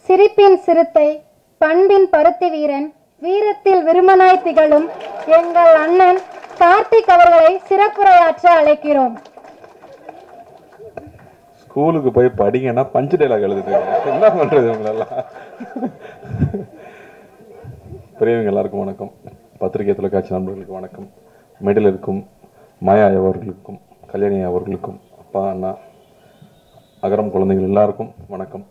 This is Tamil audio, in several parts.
சிரிப்பின் சிறுத்தை, பண்பின் பருத்தி வீரன், வீரத்தில் விருமனாய் திகழும் எங்கள் அண்ணன் கார்த்திக் அவர்களை சிறப்புரையாற்ற அழைக்கிறோம். ஸ்கூலுக்கு போய் படிங்கன்னா பஞ்சு டைலாக் எழுதுது, என்ன பண்றது இவங்களெல்லாம். பெரியவங்க எல்லாருக்கும் வணக்கம், பத்திரிகை தொலைக்காட்சி நண்பர்களுக்கு வணக்கம், மேடையில் இருக்கும் மாயா அவர்களுக்கும் கல்யாணி அவர்களுக்கும் அப்பா அண்ணா அகரம் குழந்தைகள் எல்லாருக்கும் வணக்கம்.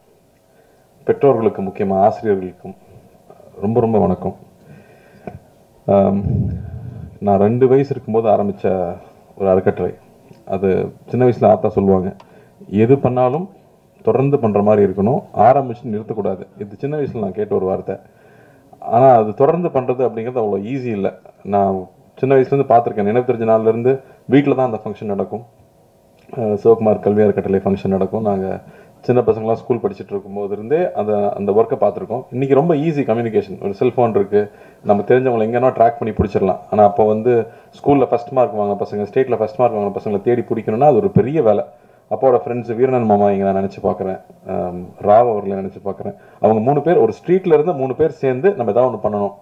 பெற்றோர்களுக்கு முக்கியமாக ஆசிரியர்களுக்கும் ரொம்ப ரொம்ப வணக்கம். நான் 2 வயசு இருக்கும்போது ஆரம்பித்த ஒரு அறக்கட்டளை. அது சின்ன வயசில் ஆத்தா சொல்லுவாங்க, எது பண்ணாலும் தொடர்ந்து பண்ணுற மாதிரி இருக்கணும், ஆரம்பிச்சு நிறுத்தக்கூடாது. இது சின்ன வயசில் நான் கேட்ட ஒரு வார்த்தை. ஆனால் அது தொடர்ந்து பண்ணுறது அப்படிங்கிறது அவ்வளோ ஈஸி இல்லை. நான் சின்ன வயசுலேருந்து பார்த்துருக்கேன். நினைவு தெரிஞ்ச நாள்லேருந்து வீட்டில் தான் அந்த ஃபங்க்ஷன் நடக்கும். சிவகுமார் கல்வி அறக்கட்டளை ஃபங்க்ஷன் நடக்கும். நாங்கள் சின்ன பசங்களாம் ஸ்கூல் படிச்சுட்டு இருக்கும்போது இருந்தே அந்த ஒர்க்கை பார்த்துருக்கோம். இன்றைக்கி ரொம்ப ஈஸி கம்யூனிகேஷன், ஒரு செல்ஃபோன் இருக்குது, நம்ம தெரிஞ்சவங்களை எங்கேனா ட்ராக் பண்ணி பிடிச்சிடலாம். ஆனால் அப்போ வந்து ஸ்கூலில் ஃபஸ்ட் மார்க் வாங்க பசங்க, ஸ்டேட்டில் ஃபஸ்ட் மார்க் வாங்க பசங்களை தேடி பிடிக்கணும்னா அது ஒரு பெரிய வேலை. அப்பாவோட ஃப்ரெண்ட்ஸ் வீரனன் மாமா இங்கே நான் நினச்சி பார்க்குறேன், ராவ் அவர்களை நினச்சி பார்க்குறேன். அவங்க 3 பேர் ஒரு ஸ்ட்ரீட்டில் இருந்து 3 பேர் சேர்ந்து நம்ம ஏதாவது ஒன்று பண்ணணும்.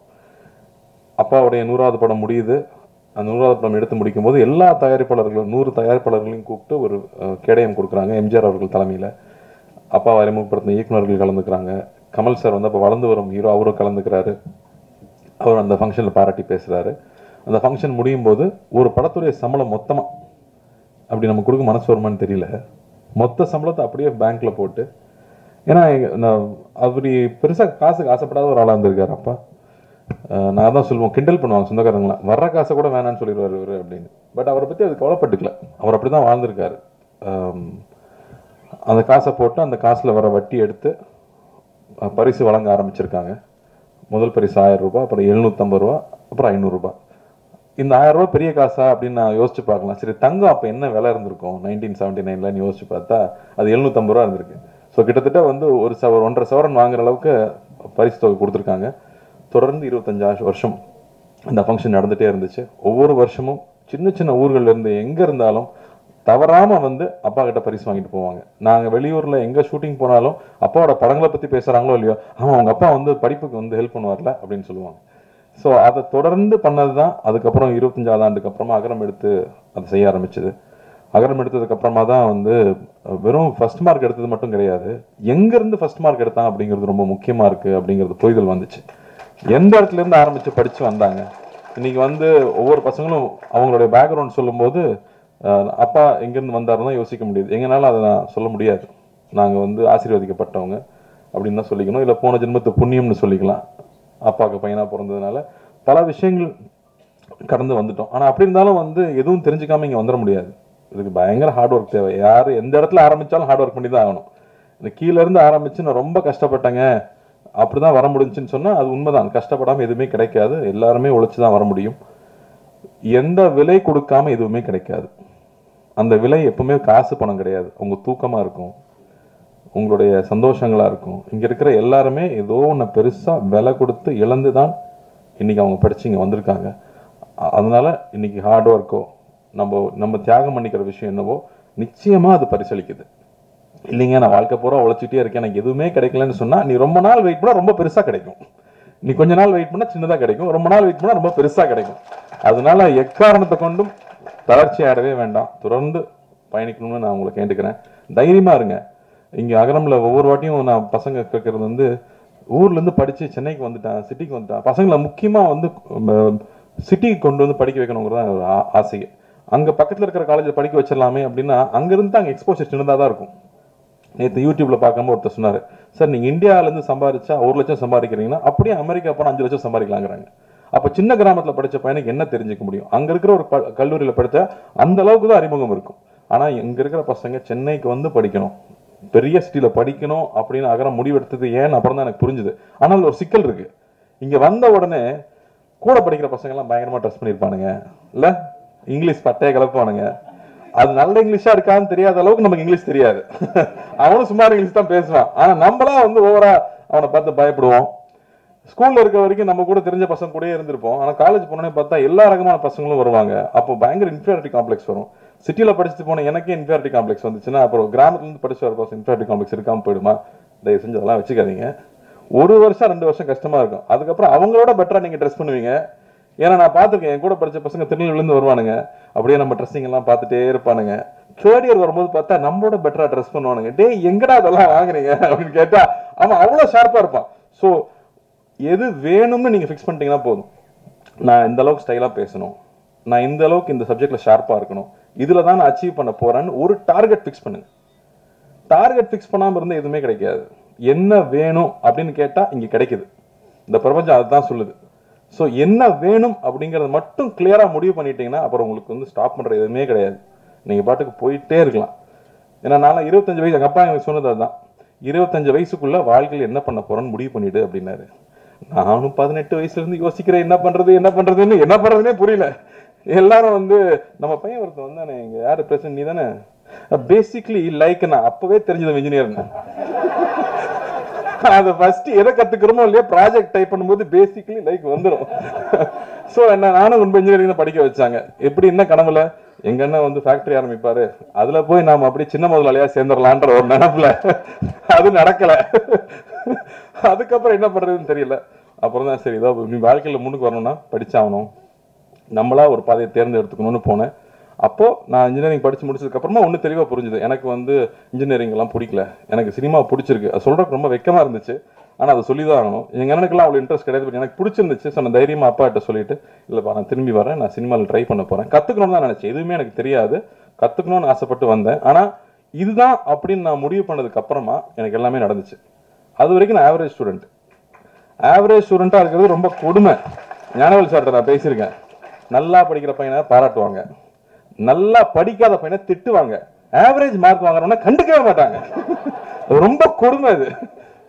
அப்பாவுடைய 100வது படம் முடியுது. அந்த 100வது படம் எடுத்து முடிக்கும் போது எல்லா தயாரிப்பாளர்களும் 100 தயாரிப்பாளர்களையும் கூப்பிட்டு ஒரு கேடயம் கொடுக்குறாங்க. எம்ஜிஆர் அவர்கள் தலைமையில் அப்பா அறிமுகப்படுத்தின இயக்குநர்கள் கலந்துக்கிறாங்க. கமல் சார் வந்து அப்போ வளர்ந்து வரும் ஹீரோ, அவரும் கலந்துக்கிறாரு. அவர் அந்த ஃபங்க்ஷனில் பாராட்டி பேசுகிறாரு. அந்த ஃபங்க்ஷன் முடியும் போது ஒரு படத்துடைய சம்பளம் மொத்தமாக அப்படி நம்ம கொடுக்க மனசு வருமானு தெரியல, மொத்த சம்பளத்தை அப்படியே பேங்க்கில் போட்டு, ஏன்னா நான் அப்படி பெருசாக காசுக்கு ஆசைப்படாத ஒரு ஆளாக இருந்திருக்காரு அப்பா. நான் தான் சொல்லுவோம், கிண்டல் பண்ணுவாங்க சொந்தக்காரங்களாம், வர்ற காசை கூட வேணான்னு சொல்லிடுவார் இவர் அப்படின்னு. பட் அவரை பற்றி அது கவலைப்பட்டுக்கல, அவர் அப்படி தான் வாழ்ந்திருக்காரு. அந்த காசை போட்டு அந்த காசில் வர வட்டி எடுத்து பரிசு வழங்க ஆரம்பிச்சிருக்காங்க. முதல் பரிசு 1000 ரூபாய், அப்புறம் 750 ரூபா, அப்புறம் 500 ரூபாய். இந்த 1000 ரூபாய் பெரிய காசா அப்படின்னு நான் யோசிச்சு பார்க்கலாம். சரி, தங்கம் அப்போ என்ன விலை இருந்திருக்கும் 1979ன்னு யோசிச்சு பார்த்தா அது 750 ரூபா இருந்திருக்கு. ஸோ கிட்டத்தட்ட வந்து 1.5 சவரன் வாங்குற அளவுக்கு பரிசு தொகை கொடுத்துருக்காங்க. தொடர்ந்து 25 வருஷம் இந்த ஃபங்க்ஷன் நடந்துகிட்டே இருந்துச்சு. ஒவ்வொரு வருஷமும் சின்ன சின்ன ஊர்களில் இருந்து எங்கே இருந்தாலும் தவறாமல் வந்து அப்பா கிட்ட பரிசு வாங்கிட்டு போவாங்க. நாங்கள் வெளியூரில் எங்கே ஷூட்டிங் போனாலும் அப்பாவோட படங்களை பற்றி பேசுகிறாங்களோ இல்லையோ, ஆமாம் அவங்க அப்பா வந்து படிப்புக்கு வந்து ஹெல்ப் பண்ணுவார்ல அப்படின்னு சொல்லுவாங்க. ஸோ அதை தொடர்ந்து பண்ணது தான். அதுக்கப்புறம் 25வது ஆண்டுக்கு அப்புறமா அகரம் எடுத்து அதை செய்ய ஆரம்பிச்சது. அகரம் எடுத்ததுக்கு அப்புறமா தான் வந்து வெறும் ஃபர்ஸ்ட் மார்க் எடுத்தது மட்டும் கிடையாது, எங்கேருந்து ஃபர்ஸ்ட் மார்க் எடுத்தான் அப்படிங்கிறது ரொம்ப முக்கியமாக இருக்குது அப்படிங்கிறது புரிதல் வந்துச்சு. எந்த இடத்துல இருந்து ஆரம்பித்து படித்து வந்தாங்க. இன்னைக்கு வந்து ஒவ்வொரு பசங்களும் அவங்களுடைய பேக்ரவுண்ட் சொல்லும்போது அப்பா எங்கேருந்து வந்தாருன்னு தான் யோசிக்க முடியுது. எங்கனால அதை நான் சொல்ல முடியாது. நாங்கள் வந்து ஆசீர்வதிக்கப்பட்டவங்க அப்படின்னு தான் சொல்லிக்கணும், இல்லை போன ஜென்மத்து புண்ணியம்னு சொல்லிக்கலாம். அப்பாவுக்கு பையனாக பிறந்ததுனால பல விஷயங்கள் கடந்து வந்துட்டோம். ஆனால் அப்படி இருந்தாலும் வந்து எதுவும் தெரிஞ்சுக்காம இங்கே வந்துட முடியாது. இதுக்கு பயங்கர ஹார்ட் ஒர்க் தேவை. யார் எந்த இடத்துல ஆரம்பித்தாலும் ஹார்ட் ஒர்க் பண்ணி தான் ஆகணும். இந்த கீழேருந்து ஆரம்பித்து நான் ரொம்ப கஷ்டப்பட்டேங்க அப்படி தான் வர முடிஞ்சுன்னு சொன்னால் அது உண்மைதான். கஷ்டப்படாமல் எதுவுமே கிடைக்காது. எல்லாருமே உழைச்சி தான் வர முடியும். எந்த விலை கொடுக்காம எதுவுமே கிடைக்காது. அந்த விலை எப்பவுமே காசு பணம் கிடையாது. உங்கள் தூக்கமாக இருக்கும், உங்களுடைய சந்தோஷங்களாக இருக்கும். இங்கே இருக்கிற எல்லாருமே ஏதோ ஒன்று பெருசாக விலை கொடுத்து இழந்து தான் இன்றைக்கி அவங்க படித்து இங்கே வந்திருக்காங்க. அதனால் இன்றைக்கி ஹார்ட் ஒர்க்கோ நம்ம தியாகம் பண்ணிக்கிற விஷயம் என்னவோ நிச்சயமாக அது பரிசளிக்குது. இல்லைங்க நான் வாழ்க்கை பூரா உழைச்சிட்டே இருக்கேன், எனக்கு எதுவுமே கிடைக்கலன்னு சொன்னால் நீ ரொம்ப நாள் வெயிட் பண்ணால் ரொம்ப பெருசாக கிடைக்கும். நீ கொஞ்ச நாள் வெயிட் பண்ணால் சின்னதாக கிடைக்கும், ரொம்ப நாள் வெயிட் பண்ணால் ரொம்ப பெருசாக கிடைக்கும். அதனால எக்காரணத்தை கொண்டும் தளர்ச்சி ஆடவே வேண்டாம், தொடர்ந்து பயணிக்கணும்னு நான் உங்களை கேட்டுக்கிறேன். தைரியமாக இருங்க. இங்கே அகரமில் ஒவ்வொரு வாட்டியும் நான் பசங்க கேட்கறது வந்து ஊர்லேருந்து படித்து சென்னைக்கு வந்துட்டேன், சிட்டிக்கு வந்துட்டேன். பசங்களை முக்கியமாக வந்து சிட்டிக்கு கொண்டு வந்து படிக்க வைக்கணுங்கிறது தான் ஒரு ஆசை. அங்கே பக்கத்தில் இருக்கிற காலேஜில் படிக்க வச்சிடலாமே அப்படின்னா அங்கேருந்து அங்கே எக்ஸ்போஷர் சின்னதாக தான் இருக்கும். நேற்று யூடியூப்பில் பார்க்கும்போது ஒருத்தர் சொன்னார், சார் நீங்கள் இந்தியாவிலேருந்து சம்பாதிச்சா 1 லட்சம் சம்பாதிக்கிறீங்கன்னா அப்படியே அமெரிக்கா போனால் 5 லட்சம் சம்பாதிக்கலாங்கிறாங்க. அப்போ சின்ன கிராமத்தில் படித்த பையனுக்கு என்ன தெரிஞ்சுக்க முடியும்? அங்கே இருக்கிற ஒரு கல்லூரியில் படித்தா அந்த அளவுக்கு தான் அறிமுகம் இருக்கும். ஆனால் இங்கே இருக்கிற பசங்க சென்னைக்கு வந்து படிக்கணும், பெரிய சிட்டியில் படிக்கணும் அப்படின்னு அகரம் முடிவெடுத்தது ஏன்னு அப்புறம் தான் எனக்கு புரிஞ்சுது. ஆனால் ஒரு சிக்கல் இருக்கு. இங்கே வந்த உடனே கூட படிக்கிற பசங்கள்லாம் பயங்கரமாக ட்ரெஸ் பண்ணியிருப்பானுங்க, இல்லை இங்கிலீஷ் பட்டையை கலப்பானுங்க. அது நல்ல இங்கிலீஷா இருக்கான்னு தெரியாத அளவுக்கு நமக்கு இங்கிலீஷ் தெரியாது. அவனும் சுமார் இங்கிலீஷ் தான் பேசுவான். ஆனா நம்மளாம் வந்து ஓவரா அவனை பார்த்து பயப்படுவோம். ஸ்கூல்ல இருக்க வரைக்கும் நம்ம கூட தெரிஞ்ச பசங்க கூட இருந்திருப்போம். ஆனா காலேஜ் போனோடனே பார்த்தா எல்லா ரகமான பசங்களும் வருவாங்க. அப்போ பயங்கர இன்ஃபீரியாரிட்டி காம்ப்ளெக்ஸ் வரும். சிட்டியில படிச்சுட்டு போன எனக்கே இன்ஃபீரியாரிட்டி காம்ப்ளெக்ஸ் வந்துச்சுன்னா அப்புறம் கிராமத்துல இருந்து படிச்சு வர பசங்க இன்ஃபீரியாரிட்டி காம்ப்ளெக்ஸ் இருக்காம போயிடுமா? தயவு செஞ்சு அதெல்லாம் வச்சுக்காதீங்க. 1 வருஷம் 2 வருஷம் கஷ்டமா இருக்கும், அதுக்கப்புறம் அவங்களோட பெட்டரா நீங்க ட்ரெஸ் பண்ணுவீங்க. ஏன்னா நான் பார்த்துருக்கேன், என் கூட படிச்ச பசங்க திருநெல்வேலிருந்து வருவானுங்க, அப்படியே நம்ம ட்ரெஸ்ஸிங் எல்லாம் பார்த்துட்டே இருப்பானுங்க. 3rd இயர் வரும்போது பார்த்தா நம்மளோட பெட்டரா ட்ரெஸ் பண்ணுவானுங்க. டே எங்கடா அதெல்லாம் வாங்குறீங்க அப்படின்னு கேட்டா அவன் அவ்வளவு ஷார்ப்பா இருப்பான். ஸோ எது வேணும்னு நீங்க ஃபிக்ஸ் பண்ணிட்டீங்கன்னா போதும். நான் இந்த அளவுக்கு ஸ்டைலா பேசணும், நான் இந்த அளவுக்கு இந்த சப்ஜெக்ட்ல ஷார்ப்பா இருக்கணும், இதுல தான் நான் அச்சீவ் பண்ண போறேன்னு ஒரு டார்கெட் ஃபிக்ஸ் பண்ணுங்க. டார்கெட் ஃபிக்ஸ் பண்ணாம இருந்தா எதுவுமே கிடைக்காது. என்ன வேணும் அப்படின்னு கேட்டா இங்க கிடைக்குது. இந்த பிரபஞ்சம் அதுதான் சொல்லுது. ஸோ என்ன வேணும் அப்படிங்கறத மட்டும் கிளியரா முடிவு பண்ணிட்டீங்கன்னா அப்புறம் உங்களுக்கு வந்து ஸ்டாப் பண்ற எதுவுமே கிடையாது. நீங்க பாட்டுக்கு போயிட்டே இருக்கலாம். ஏன்னா நான் 25 வயசு, எங்க அப்பா எனக்கு சொன்னது அதுதான், 25 வயசுக்குள்ள வாழ்க்கையில் என்ன பண்ண போறேன்னு முடிவு பண்ணிடு அப்படின்னாரு. நானும் 18 வயசுல இருந்து யோசிக்கிறேன் என்ன பண்றதுன்னே புரியல. எல்லாரும் வந்து நம்ம பையன் ஒருத்தன் வந்தானே, இங்க யாரு பிரச்சனை, நீ தானே பேசிக்லி லைக், நான் அப்பவே தெரிஞ்சது இன்ஜினியர். அது ஃபர்ஸ்ட் எதை கத்துக்கிறோமோ இல்லையா, ப்ராஜெக்ட் டைப் பண்ணும்போது பேசிக்கலி லைக் வந்துடும். ஸோ என்ன நானும் ரொம்ப இன்ஜினியரிங் தான் படிக்க வச்சாங்க. எப்படி என்ன கனவுல எங்க அண்ணன் வந்து ஃபேக்டரி ஆரம்பிப்பாரு, அதுல போய் நாம அப்படி சின்ன முதலாளியா சேர்ந்துடலான்ற ஒரு நினைப்புல அது நடக்கல. அதுக்கப்புறம் என்ன பண்றதுன்னு தெரியல. அப்புறம் தான் சரி, இதோ நீ வாழ்க்கையில முன்னுக்கு வரணும்னா படிச்சாகணும், நம்மளா ஒரு பாதையை தேர்ந்தெடுத்துக்கணும்னு போனேன். அப்போ நான் இன்ஜினியரிங் படிச்சு முடிச்சதுக்கு அப்புறமா ஒண்ணு தெளிவா புரிஞ்சுது, எனக்கு வந்து இன்ஜினியரிங் எல்லாம் பிடிக்கல, எனக்கு சினிமா பிடிச்சிருக்கு. அது சொல்றதுக்கு ரொம்ப வெக்கமா இருந்துச்சு, ஆனா அதை சொல்லிதான் ஆகணும். எங்க அண்ணனுக்குலாம் அவ்வளவு இன்ட்ரெஸ்ட் கிடையாது, எனக்கு பிடிச்சிருந்துச்சு. சொன்ன தைரியமா அப்பா கிட்ட சொல்லிட்டு, இல்லப்பா நான் திரும்பி வரேன், நான் சினிமாவில் ட்ரை பண்ண போறேன், கத்துக்கணும்னு தான் நினைச்சேன், எதுவுமே எனக்கு தெரியாது, கத்துக்கணும்னு ஆசைப்பட்டு வந்தேன். ஆனா இதுதான் அப்படின்னு நான் முடிவு பண்ணதுக்கு அப்புறமா எனக்கு எல்லாமே நடந்துச்சு. அது வரைக்கும் நான் ஆவரேஜ் ஸ்டூடெண்டா இருக்கிறது ரொம்ப கொடுமை. ஞானவேல் சார்ட்ட நான் பேசியிருக்கேன். நல்லா படிக்கிற பையனை பாராட்டுவாங்க, நல்லா படிக்காத பையனை திட்டுவாங்க, ஆவரேஜ் மார்க் வாங்குறவன கண்டுக்கவே மாட்டாங்க. ரொம்ப கொடுமை அது.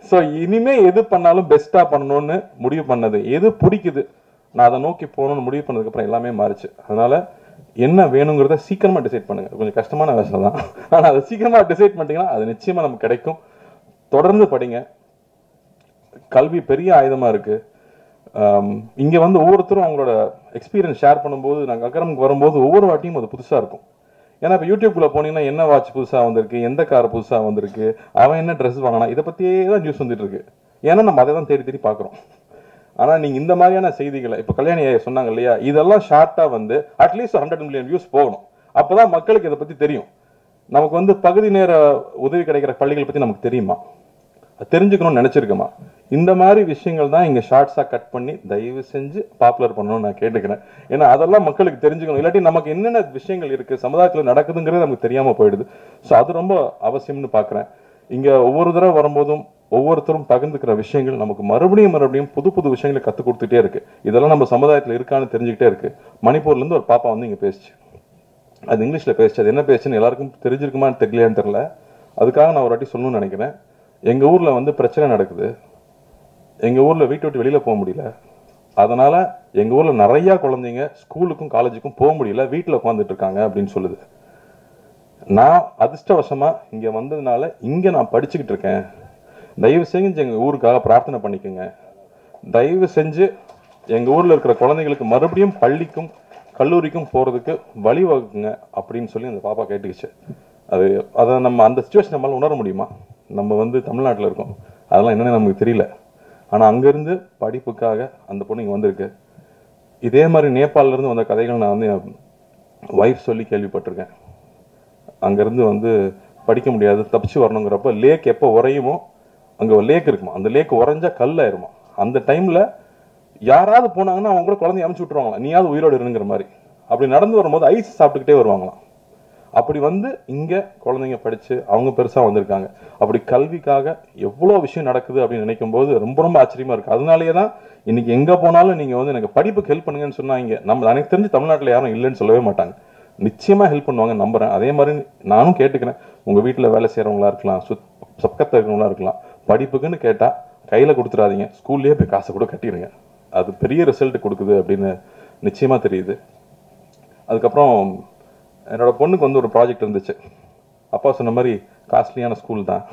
ஸோ இனிமே எது பண்ணாலும் பெஸ்டா பண்ணணும்னு முடிவு பண்ணது, எது பிடிக்குது நான் அதை நோக்கி போகணும்னு முடிவு பண்ணதுக்கு அப்புறம் எல்லாமே மாறிச்சு. அதனால என்ன வேணுங்கிறத சீக்கிரமா டிசைட் பண்ணுங்க. கொஞ்சம் கஷ்டமான விஷயம் தான், ஆனா அதை சீக்கிரமா டிசைட் பண்ணிட்டீங்கன்னா அது நிச்சயமா நமக்கு கிடைக்கும். தொடர்ந்து படிங்க. கல்வி பெரிய ஆயுதமா இருக்கு. இங்க வந்து ஒவ்வொருத்தரும் அவங்களோட எக்ஸ்பீரியன்ஸ் ஷேர் பண்ணும்போது, நாங்கள் அக்கரமுக்கு வரும்போது ஒவ்வொரு வாட்டியும் அது புதுசா இருக்கும். ஏன்னா இப்போ யூடியூப்குள்ள போனீங்கன்னா என்ன வாட்ச் புதுசா வந்திருக்கு, எந்த கார் புதுசா வந்திருக்கு, அவன் என்ன ட்ரெஸ் வாங்கினா, இதை பத்தியே தான் நியூஸ் வந்துட்டு இருக்கு. ஏன்னா நம்ம அதை தான் தேடி தேடி பார்க்குறோம். ஆனா நீங்க இந்த மாதிரியான செய்திகளை இப்போ கல்யாணி சொன்னாங்க இல்லையா, இதெல்லாம் ஷார்ட்டா வந்து அட்லீஸ்ட் 100 மில்லியன் வியூஸ் போகணும். அப்பதான் மக்களுக்கு இதை பத்தி தெரியும். நமக்கு வந்து பகுதி நேர உதவி கிடைக்கிற பள்ளிகள் பத்தி நமக்கு தெரியுமா, தெரிஞ்சுக்கணும்னு நினைச்சிருக்கோமா? இந்த மாதிரி விஷயங்கள் தான் இங்க ஷார்ட்ஸா கட் பண்ணி தயவு செஞ்சு பாப்புலர் பண்ணணும்னு நான் கேட்டுக்கிறேன். ஏன்னா அதெல்லாம் மக்களுக்கு தெரிஞ்சுக்கணும். இல்லாட்டி நமக்கு என்னென்ன விஷயங்கள் இருக்கு சமுதாயத்தில் நடக்குதுங்கிறது நமக்கு தெரியாம போயிடுது. ஸோ அது ரொம்ப அவசியம்னு பாக்குறேன். இங்க ஒவ்வொரு தடவை வரும்போதும் ஒவ்வொருத்தரும் பகிர்ந்துக்கிற விஷயங்கள் நமக்கு மறுபடியும் புது புது விஷயங்களை கற்றுக் கொடுத்துட்டே இருக்கு. இதெல்லாம் நம்ம சமுதாயத்தில் இருக்கான்னு தெரிஞ்சுக்கிட்டே இருக்கு. மணிப்பூர்ல இருந்து ஒரு பாப்பா வந்து இங்க பேசிச்சு, அது இங்கிலீஷ்ல பேசிச்சு. அது என்ன பேசுன்னு எல்லாருக்கும் தெரிஞ்சிருக்குமான்னு தெரியலையான்னு தெரியல. அதுக்காக நான் ஒரு வாட்டி சொல்லணும்னு நினைக்கிறேன். எங்க ஊர்ல வந்து பிரச்சனை நடக்குது, எங்க ஊர்ல வீட்டை விட்டு வெளியில போக முடியல, அதனால எங்க ஊர்ல நிறைய குழந்தைங்க ஸ்கூலுக்கும் காலேஜுக்கும் போக முடியல, வீட்டுல உட்காந்துட்டு இருக்காங்க அப்படின்னு சொல்லுது. நான் அதிர்ஷ்டவசமா இங்க வந்ததுனால இங்க நான் படிச்சுக்கிட்டு இருக்கேன். தயவு செஞ்சு எங்க ஊருக்காக பிரார்த்தனை பண்ணிக்கோங்க. தயவு செஞ்சு எங்க ஊர்ல இருக்கிற குழந்தைங்களுக்கு மறுபடியும் பள்ளிக்கும் கல்லூரிக்கும் போறதுக்கு வழிவகுக்குங்க அப்படின்னு சொல்லி அந்த பாப்பா கேட்டுக்குச்சு. அதை நம்ம அந்த சிச்சுவேஷன் நம்மளால உணர முடியுமா? நம்ம வந்து தமிழ்நாட்டில் இருக்கோம், அதெல்லாம் என்னன்னு நமக்கு தெரியல. ஆனா அங்கிருந்து படிப்புக்காக அந்த பொண்ணு இங்க வந்திருக்கு. இதே மாதிரி நேபாளில இருந்து வந்த கதைகள் நான் வந்து ஒய்ஃப் சொல்லி கேள்விப்பட்டிருக்கேன். அங்கிருந்து வந்து படிக்க முடியாது, தப்பிச்சு வரணுங்கிறப்ப லேக் எப்போ உறையுமோ, அங்க ஒரு லேக் இருக்குமா, அந்த லேக் உறைஞ்சா கல் ஆயிருமா, அந்த டைம்ல யாராவது போனாங்கன்னா அவங்க கூட குழந்தைய அனுப்பிச்சு விட்டுருவாங்களா, நீயாவது உயிரோடு இருங்கிற மாதிரி. அப்படி நடந்து வரும்போது ஐஸ் சாப்பிட்டுக்கிட்டே வருவாங்களாம். அப்படி வந்து இங்க குழந்தைங்க படிச்சு அவங்க பெருசா வந்திருக்காங்க. அப்படி கல்விக்காக எவ்வளவு விஷயம் நடக்குது அப்படின்னு நினைக்கும் போது ரொம்ப ரொம்ப ஆச்சரியமா இருக்கு. அதனாலேயே தான் இன்னைக்கு எங்க போனாலும் நீங்க வந்து எனக்கு படிப்புக்கு ஹெல்ப் பண்ணுங்கன்னு சொன்னா, இங்க நம்ம எனக்கு தெரிஞ்சு தமிழ்நாட்டில் யாரும் இல்லைன்னு சொல்லவே மாட்டாங்க. நிச்சயமா ஹெல்ப் பண்ணுவாங்க நம்புறேன். அதே மாதிரி நானும் கேட்டுக்கிறேன், உங்க வீட்டுல வேலை செய்யறவங்களா இருக்கலாம், சக்கத்துல இருக்கிறவங்களா இருக்கலாம், படிப்புக்குன்னு கேட்டா கையில கொடுத்துடாதீங்க, ஸ்கூல்லயே போய் காசை கூட கட்டிடுங்க. அது பெரிய ரிசல்ட் கொடுக்குது அப்படின்னு நிச்சயமா தெரியுது. அதுக்கப்புறம் என்னோட பொண்ணுக்கு வந்து ஒரு ப்ராஜெக்ட் இருந்துச்சு. அப்பா சொன்ன மாதிரி காஸ்ட்லியான ஸ்கூல் தான்.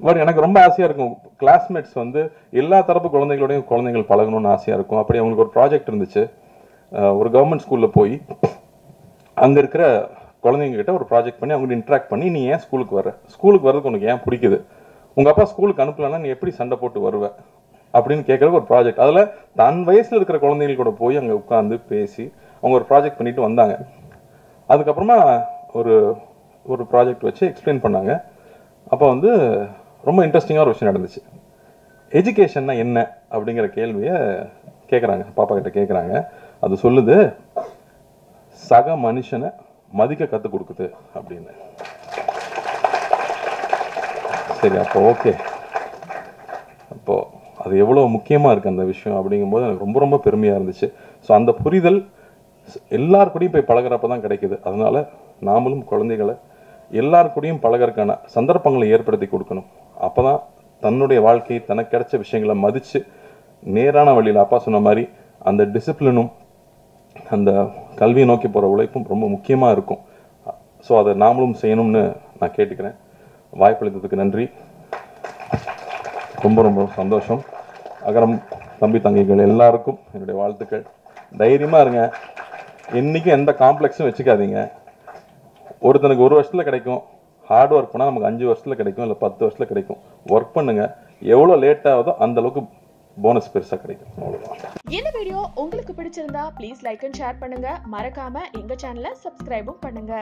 பட் எனக்கு ரொம்ப ஆசையா இருக்கும், கிளாஸ்மேட்ஸ் வந்து எல்லா தரப்பு குழந்தைகளோடையும் குழந்தைகள் பழகணும்னு ஆசையா இருக்கும். அப்படி அவங்களுக்கு ஒரு ப்ராஜெக்ட் இருந்துச்சு. ஒரு கவர்மெண்ட் ஸ்கூல்ல போய் அங்க இருக்கிற குழந்தைங்க கிட்ட ஒரு ப்ராஜெக்ட் பண்ணி அவங்க இன்ட்ராக்ட் பண்ணி, நீ ஏன் ஸ்கூலுக்கு வர்றதுக்கு உனக்கு ஏன் பிடிக்குது, உங்கள் அப்பா ஸ்கூலுக்கு அனுப்பலன்னா நீ எப்படி சண்டை போட்டு வருவ அப்படின்னு கேட்குறதுக்கு ஒரு ப்ராஜெக்ட். அதில் தன் வயசில் இருக்கிற குழந்தைகள் கூட போய் அங்கே உட்காந்து பேசி அவங்க ஒரு ப்ராஜெக்ட் பண்ணிட்டு வந்தாங்க. அதுக்கப்புறமா ஒரு ஒரு ப்ராஜெக்ட் வச்சு எக்ஸ்பிளைன் பண்ணாங்க. அப்போ வந்து ரொம்ப இன்ட்ரெஸ்டிங்காக ஒரு விஷயம் நடந்துச்சு. எஜுகேஷன்னா என்ன அப்படிங்கிற கேள்வியை கேட்குறாங்க, பாப்பா கிட்ட கேட்குறாங்க. அது சொல்லுது, சக மனுஷனை மதிக்க கற்றுக் கொடுக்குது அப்படின்னு. சரி, அப்போ ஓகே, அப்போது அது எவ்வளோ முக்கியமாக இருக்குது அந்த விஷயம் அப்படிங்கும்போது எனக்கு ரொம்ப ரொம்ப பெருமையாக இருந்துச்சு. ஸோ அந்த புரிதல் எல்லாருக்கூடையும் போய் பழகிறப்ப தான் கிடைக்குது. அதனால் நாமளும் குழந்தைகளை எல்லாருக்கூடையும் பழகிறதுக்கான சந்தர்ப்பங்களை ஏற்படுத்தி கொடுக்கணும். அப்போ தான் தன்னுடைய வாழ்க்கை தனக்கு கிடைச்ச விஷயங்களை மதித்து நேரான வழியில் அப்பா சொன்ன மாதிரி அந்த டிசிப்ளினும் அந்த கல்வியை நோக்கி போகிற உழைப்பும் ரொம்ப முக்கியமாக இருக்கும். ஸோ அதை நாமளும் செய்யணும்னு நான் கேட்டுக்கிறேன். வாய்ப்பளித்ததுக்கு நன்றி, ரொம்ப ரொம்ப சந்தோஷம். அகரம் தம்பி தங்கைகள் எல்லாருக்கும் என்னுடைய வாழ்த்துக்கள். தைரியமாக இருங்க, என்றைக்கும் எந்த காம்ப்ளெக்ஸும் வச்சுக்காதீங்க. ஒருத்தனுக்கு 1 வருஷத்தில் கிடைக்கும், ஹார்ட் ஒர்க் பண்ணால் நமக்கு 5 வருஷத்தில் கிடைக்கும், இல்லை 10 வருஷத்தில் கிடைக்கும். ஒர்க் பண்ணுங்கள், எவ்வளோ லேட் ஆகுதோ அந்த அளவுக்கு போனஸ் பெருசாக கிடைக்கும். அவ்வளோதான். இந்த வீடியோ உங்களுக்கு பிடிச்சிருந்தா ப்ளீஸ் லைக் அண்ட் ஷேர் பண்ணுங்க. மறக்காம எங்க சேனலை சப்ஸ்கிரைபும் பண்ணுங்க.